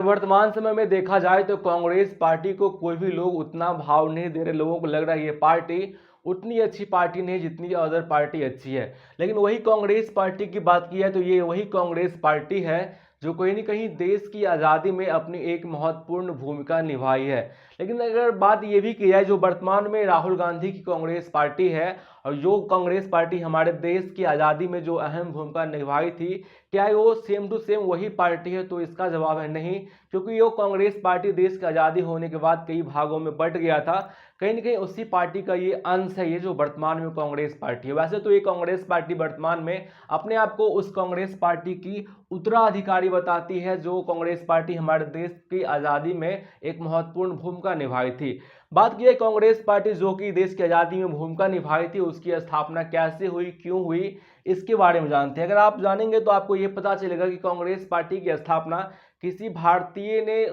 वर्तमान समय में देखा जाए तो कांग्रेस पार्टी को कोई भी लोग उतना भाव नहीं दे रहे। लोगों को लग रहा है ये पार्टी उतनी अच्छी पार्टी नहीं जितनी अदर पार्टी अच्छी है। लेकिन वही कांग्रेस पार्टी की बात की है तो ये वही कांग्रेस पार्टी है जो कहीं ना कहीं देश की आज़ादी में अपनी एक महत्वपूर्ण भूमिका निभाई है। लेकिन अगर बात ये भी की जाए, जो वर्तमान में राहुल गांधी की कांग्रेस पार्टी है और जो कांग्रेस पार्टी हमारे देश की आज़ादी में जो अहम भूमिका निभाई थी, क्या वो सेम टू सेम वही पार्टी है? तो इसका जवाब है नहीं, क्योंकि ये कांग्रेस पार्टी देश की आज़ादी होने के बाद कई भागों में बंट गया था। कहीं ना कहीं उसी पार्टी का ये अंश है, ये जो वर्तमान में कांग्रेस पार्टी है। वैसे तो ये कांग्रेस पार्टी वर्तमान में अपने आप को उस कांग्रेस पार्टी की उत्तराधिकारी बताती है जो कांग्रेस पार्टी हमारे देश की आज़ादी में एक महत्वपूर्ण भूमिका निभाई थी। बात की है कांग्रेस पार्टी जो कि देश की आज़ादी में भूमिका निभाई थी, उसकी स्थापना कैसे हुई, क्यों हुई, इसके बारे में जानते हैं। अगर आप जानेंगे तो आपको ये पता चलेगा कि कांग्रेस पार्टी की स्थापना किसी भारतीय ने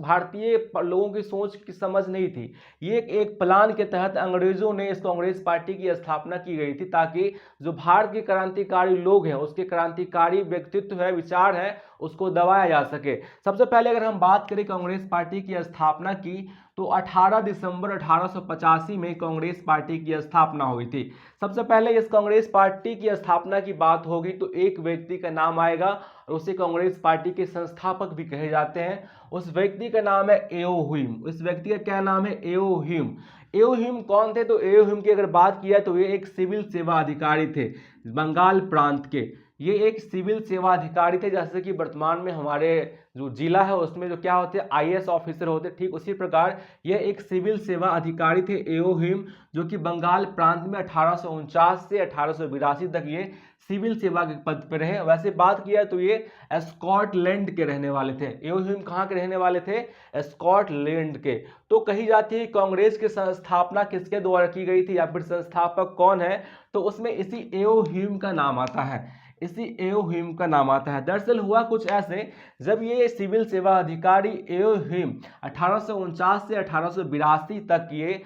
भारतीय लोगों की सोच की समझ नहीं थी। ये एक प्लान के तहत अंग्रेजों ने इस कांग्रेस पार्टी की स्थापना की गई थी, ताकि जो भारत के क्रांतिकारी लोग हैं, उसके क्रांतिकारी व्यक्तित्व है, विचार है, उसको दबाया जा सके। सबसे पहले अगर हम बात करें कांग्रेस पार्टी की स्थापना की, तो 18 दिसंबर 1885 में कांग्रेस पार्टी की स्थापना हुई थी। सबसे पहले इस कांग्रेस पार्टी की स्थापना की बात होगी तो एक व्यक्ति का नाम आएगा और उसे कांग्रेस पार्टी के संस्थापक भी कहे जाते हैं। उस व्यक्ति का नाम है एओ ह्यूम। इस व्यक्ति का क्या नाम है? एओ ह्यूम। एओ ह्यूम कौन थे? तो एओ ह्यूम की अगर बात किया तो ये एक सिविल सेवा अधिकारी थे बंगाल प्रांत के। ये एक सिविल सेवा अधिकारी थे, जैसे कि वर्तमान में हमारे जो जिला है उसमें जो क्या होते हैं, आईएएस ऑफिसर होते हैं, ठीक उसी प्रकार यह एक सिविल सेवा अधिकारी थे एओ ह्यूम, जो कि बंगाल प्रांत में 1849 से 1882 तक ये सिविल सेवा के पद पर रहे। वैसे बात किया तो ये स्कॉटलैंड के रहने वाले थे। एओ ह्यूम कहाँ के रहने वाले थे? स्कॉटलैंड के। तो कही जाती है कांग्रेस की स्थापना किसके द्वारा की गई थी या फिर संस्थापक कौन है, तो उसमें इसी एओ ह्यूम का नाम आता है। इसी एओ ह्यूम का नाम आता है। दरअसल हुआ कुछ ऐसे, जब ये सिविल सेवा अधिकारी एओ ह्यूम 1849 से 1882 तक ये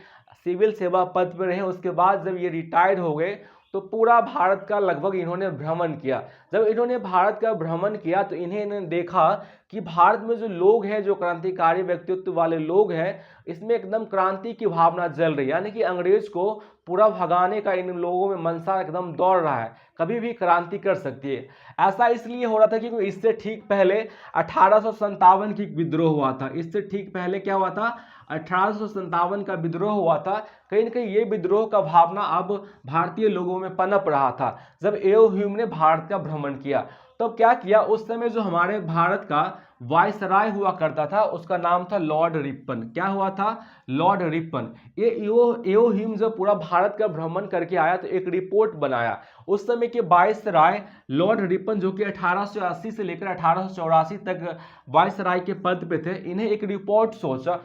सिविल सेवा पद पर रहे, उसके बाद जब ये रिटायर्ड हो गए तो पूरा भारत का लगभग इन्होंने भ्रमण किया। जब इन्होंने भारत का भ्रमण किया तो इन्होंने देखा कि भारत में जो लोग हैं, जो क्रांतिकारी व्यक्तित्व वाले लोग हैं, इसमें एकदम क्रांति की भावना जल रही है, यानी कि अंग्रेज को पूरा भगाने का इन लोगों में मनसा एकदम दौड़ रहा है, कभी भी क्रांति कर सकती है। ऐसा इसलिए हो रहा था क्योंकि इससे ठीक पहले 1857 की विद्रोह हुआ था। इससे ठीक पहले क्या हुआ था? 1857 का विद्रोह हुआ था। कहीं ना कहीं ये विद्रोह का भावना अब भारतीय लोगों में पनप रहा था। जब एओ ह्यूम ने भारत का भ्रमण किया तो क्या किया, उस समय जो हमारे भारत का वायसराय हुआ करता था उसका नाम था लॉर्ड रिपन। क्या हुआ था? Lord Ripon. ये एओ ह्यूम जब पूरा भारत का भ्रमण करके आया तो एक रिपोर्ट बनाया। उस समय के वायसराय लॉर्ड रिपन, जो कि 1880 से लेकर 1884 तक वायसराय के पद पे थे, इन्हें एक रिपोर्ट सोचा,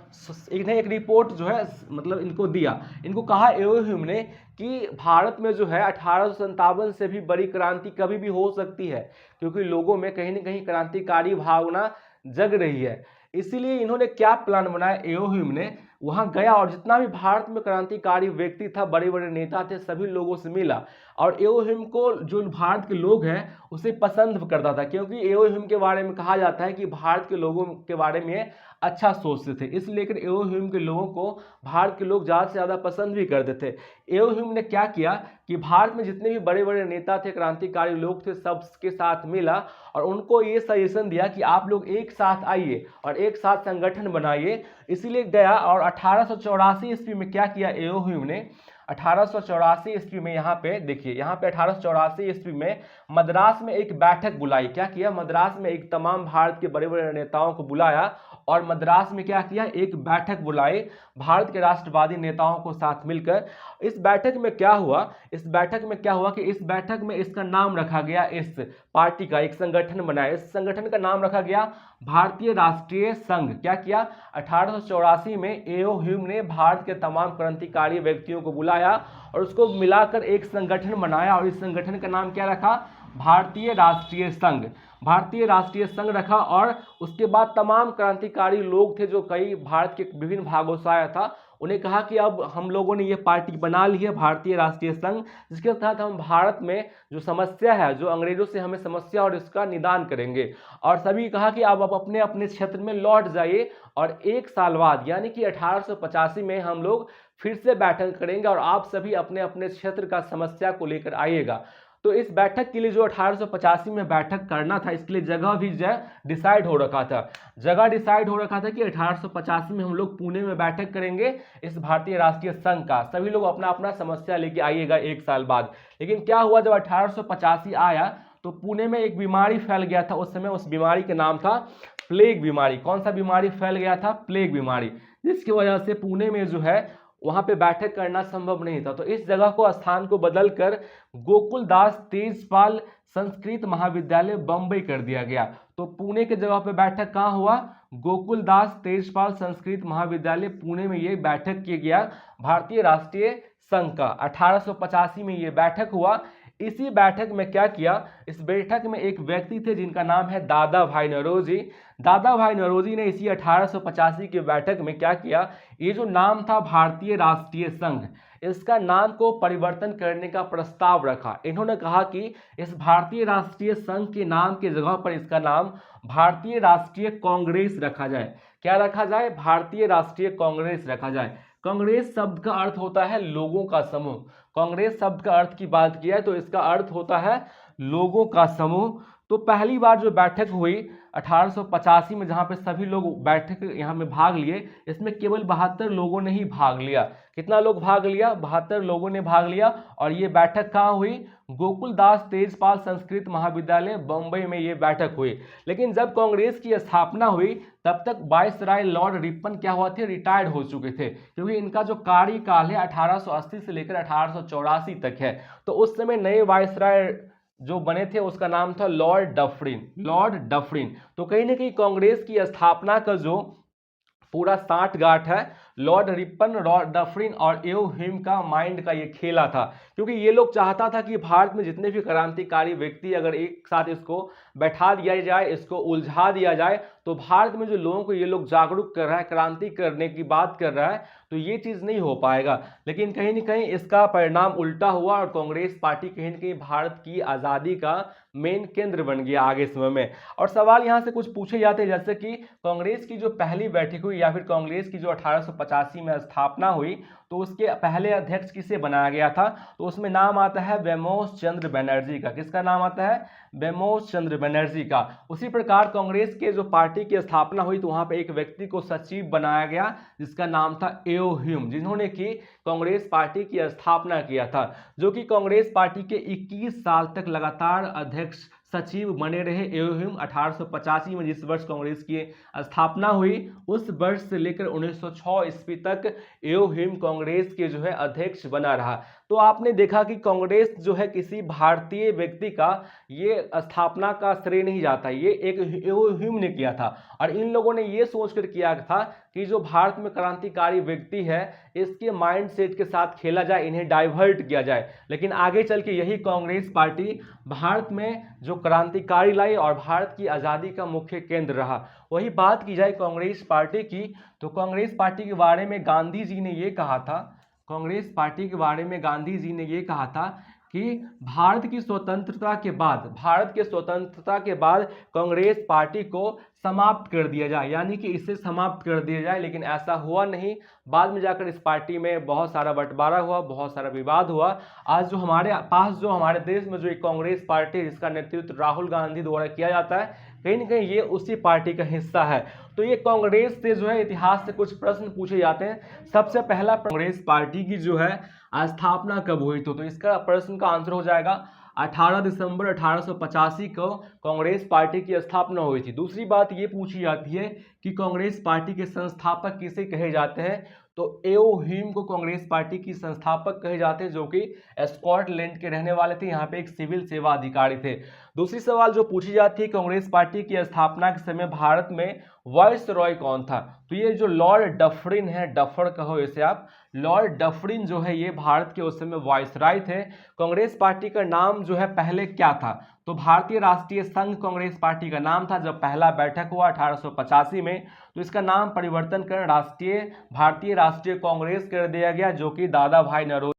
इन्हें एक रिपोर्ट जो है मतलब इनको दिया। इनको कहा एओ ह्यूम ने कि भारत में जो है 1857 से भी बड़ी क्रांति कभी भी हो सकती है, क्योंकि लोगों में कहीं ना कहीं क्रांतिकारी भावना जग रही है। इसीलिए इन्होंने क्या प्लान बनाया, एओ ह्यूम ने वहां गया और जितना भी भारत में क्रांतिकारी व्यक्ति था, बड़े बड़े नेता थे, सभी लोगों से मिला। और एओ ह्यूम को जो भारत के लोग हैं उसे पसंद करता था, क्योंकि एओ ह्यूम के बारे में कहा जाता है कि भारत के लोगों के बारे में अच्छा सोचते थे, इसलिए एओ ह्यूम के लोगों को भारत के लोग ज़्यादा से ज़्यादा पसंद भी करते थे। एओ ह्यूम ने क्या किया कि भारत में जितने भी बड़े बड़े नेता थे, क्रांतिकारी लोग थे, सबके साथ मिला और उनको ये सजेशन दिया कि आप लोग एक साथ आइए और एक साथ संगठन बनाइए। इसीलिए गया और 1884 ईस्वी में क्या किया एओ ह्यूम ने, 1884 ईस्वी में यहाँ पे देखिए, यहाँ पे 1884 ईस्वी में मद्रास में एक बैठक बुलाई। क्या किया? मद्रास में एक तमाम भारत के बड़े बड़े नेताओं को बुलाया और मद्रास में क्या किया, एक बैठक बुलाई भारत के राष्ट्रवादी नेताओं को साथ मिलकर। इस बैठक में क्या हुआ, इस बैठक में क्या हुआ कि इस बैठक में इसका नाम रखा गया, इस पार्टी का एक संगठन बनाया, इस संगठन का नाम रखा गया भारतीय राष्ट्रीय संघ। क्या किया? 1884 में एओ ह्यूम ने भारत के तमाम क्रांतिकारी व्यक्तियों को बुलाया और उसको मिलाकर एक संगठन बनाया और इस संगठन का नाम क्या रखा? भारतीय राष्ट्रीय संघ। भारतीय राष्ट्रीय संघ रखा और उसके बाद तमाम क्रांतिकारी लोग थे जो कई भारत के विभिन्न भागों से आया था, उन्हें कहा कि अब हम लोगों ने ये पार्टी बना ली है भारतीय राष्ट्रीय संघ, जिसके तहत हम भारत में जो समस्या है, जो अंग्रेजों से हमें समस्या और इसका निदान करेंगे। और सभी कहा कि अब आप अपने अपने क्षेत्र में लौट जाइए और 1 साल बाद यानी कि 1885 में हम लोग फिर से बैठक करेंगे और आप सभी अपने अपने क्षेत्र का समस्या को लेकर आइएगा। तो इस बैठक के लिए जो 1885 में बैठक करना था, इसके लिए जगह भी जो है डिसाइड हो रखा था। जगह डिसाइड हो रखा था कि 1885 में हम लोग पुणे में बैठक करेंगे इस भारतीय राष्ट्रीय संघ का। सभी लोग अपना अपना समस्या लेके आइएगा 1 साल बाद। लेकिन क्या हुआ, जब 1885 आया तो पुणे में एक बीमारी फैल गया था। उस समय उस बीमारी का नाम था प्लेग बीमारी। कौन सा बीमारी फैल गया था? प्लेग बीमारी, जिसकी वजह से पुणे में जो है वहां पे बैठक करना संभव नहीं था। तो इस जगह को, स्थान को बदलकर गोकुलदास तेजपाल संस्कृत महाविद्यालय बंबई कर दिया गया। तो पुणे के जगह पे बैठक कहाँ हुआ? गोकुलदास तेजपाल संस्कृत महाविद्यालय पुणे में ये बैठक किया गया भारतीय राष्ट्रीय संघ का। 1885 में ये बैठक हुआ। इसी बैठक में क्या किया, इस बैठक में एक व्यक्ति थे जिनका नाम है दादा भाई नौरोजी। दादा भाई नौरोजी ने इसी 1885 की बैठक में क्या किया, ये जो नाम था भारतीय राष्ट्रीय संघ, इसका नाम को परिवर्तन करने का प्रस्ताव रखा। इन्होंने कहा कि इस भारतीय राष्ट्रीय संघ के नाम की जगह पर इसका नाम भारतीय राष्ट्रीय कांग्रेस रखा जाए। क्या रखा जाए? भारतीय राष्ट्रीय कांग्रेस रखा जाए। कांग्रेस शब्द का अर्थ होता है लोगों का समूह। कांग्रेस शब्द का अर्थ की बात किया है तो इसका अर्थ होता है लोगों का समूह। तो पहली बार जो बैठक हुई 1885 में, जहां पे सभी लोग बैठक यहाँ में भाग लिए, इसमें केवल 72 लोगों ने ही भाग लिया। कितना लोग भाग लिया? 72 लोगों ने भाग लिया। और ये बैठक कहाँ हुई? गोकुलदास तेजपाल संस्कृत महाविद्यालय बंबई में ये बैठक हुई। लेकिन जब कांग्रेस की स्थापना हुई तब तक वायसराय लॉर्ड रिपन क्या हुआ थे? रिटायर्ड हो चुके थे, क्योंकि इनका जो कार्यकाल है 1880 से लेकर 1884 तक है। तो उस समय नए वायसराय जो बने थे उसका नाम था लॉर्ड डफरिन। Lord Dufferin. तो कहीं ना कहीं कांग्रेस की स्थापना का जो पूरा साठगांठ है लॉर्ड रिपन, लॉर्ड डफरिन और एओ ह्यूम का माइंड का ये खेला था। क्योंकि ये लोग चाहता था कि भारत में जितने भी क्रांतिकारी व्यक्ति अगर एक साथ इसको बैठा दिया जाए, इसको उलझा दिया जाए, तो भारत में जो लोगों को ये लोग जागरूक कर रहा है, क्रांति करने की बात कर रहा है, तो ये चीज़ नहीं हो पाएगा। लेकिन कहीं ना कहीं इसका परिणाम उल्टा हुआ और कांग्रेस पार्टी कहीं ना कहीं भारत की आज़ादी का मेन केंद्र बन गया आगे समय में। और सवाल यहाँ से कुछ पूछे जाते हैं, जैसे कि कांग्रेस की जो पहली बैठक हुई या फिर कांग्रेस की जो 1885 में स्थापना हुई, तो उसके पहले अध्यक्ष किसे बनाया गया था? तो उसमें नाम आता है बेमोस चंद्र बनर्जी का। किसका नाम आता है? बेमोस चंद्र बनर्जी का। उसी प्रकार कांग्रेस के जो पार्टी की स्थापना हुई तो वहां पे एक व्यक्ति को सचिव बनाया गया जिसका नाम था एओ ह्यूम, जिन्होंने की कांग्रेस पार्टी की स्थापना किया था, जो कि कांग्रेस पार्टी के 21 साल तक लगातार अध्यक्ष सचिव बने रहे। एओ ह्यूम 1885 में जिस वर्ष कांग्रेस की स्थापना हुई उस वर्ष से लेकर 1906 ईस्वी तक एओ ह्यूम कांग्रेस के जो है अध्यक्ष बना रहा। तो आपने देखा कि कांग्रेस जो है किसी भारतीय व्यक्ति का ये स्थापना का श्रेय नहीं जाता, ये एक एओ ह्यूम ने किया था। और इन लोगों ने ये सोचकर किया था कि जो भारत में क्रांतिकारी व्यक्ति है इसके माइंड सेट के साथ खेला जाए, इन्हें डाइवर्ट किया जाए। लेकिन आगे चल के यही कांग्रेस पार्टी भारत में जो क्रांतिकारी लाई और भारत की आज़ादी का मुख्य केंद्र रहा। वही बात की जाए कांग्रेस पार्टी की, तो कांग्रेस पार्टी के बारे में गांधी जी ने ये कहा था, कांग्रेस पार्टी के बारे में गांधी जी ने ये कहा था कि भारत की स्वतंत्रता के बाद कांग्रेस पार्टी को समाप्त कर दिया जाए, यानी कि इसे समाप्त कर दिया जाए। लेकिन ऐसा हुआ नहीं। बाद में जाकर इस पार्टी में बहुत सारा बंटवारा हुआ, बहुत सारा विवाद हुआ। आज जो हमारे पास, जो हमारे देश में जो एक कांग्रेस पार्टी है जिसका नेतृत्व राहुल गांधी द्वारा किया जाता है, कहीं ना कहीं ये उसी पार्टी का हिस्सा है। तो ये कांग्रेस से जो है इतिहास से कुछ प्रश्न पूछे जाते हैं। सबसे पहला, कांग्रेस पार्टी की जो है स्थापना कब हुई? तो इसका प्रश्न का आंसर हो जाएगा 18 दिसंबर 1885 को कांग्रेस पार्टी की स्थापना हुई थी। दूसरी बात ये पूछी जाती है कि कांग्रेस पार्टी के संस्थापक किसे कहे जाते हैं? तो एओ ह्यूम को कांग्रेस पार्टी की संस्थापक कहे जाते हैं, जो कि स्कॉटलैंड के रहने वाले थे, यहाँ पे एक सिविल सेवा अधिकारी थे। दूसरी सवाल जो पूछी जाती है, कांग्रेस पार्टी की स्थापना के समय भारत में वायसरॉय कौन था? तो ये जो लॉर्ड डफरिन है, डफर कहो इसे आप, लॉर्ड डफरिन जो है ये भारत के उस समय वायसराय थे। कांग्रेस पार्टी का नाम जो है पहले क्या था? तो भारतीय राष्ट्रीय संघ कांग्रेस पार्टी का नाम था। जब पहला बैठक हुआ 1885 में, तो इसका नाम परिवर्तन कर भारतीय राष्ट्रीय कांग्रेस कर दिया गया, जो कि दादा भाई नौरोजी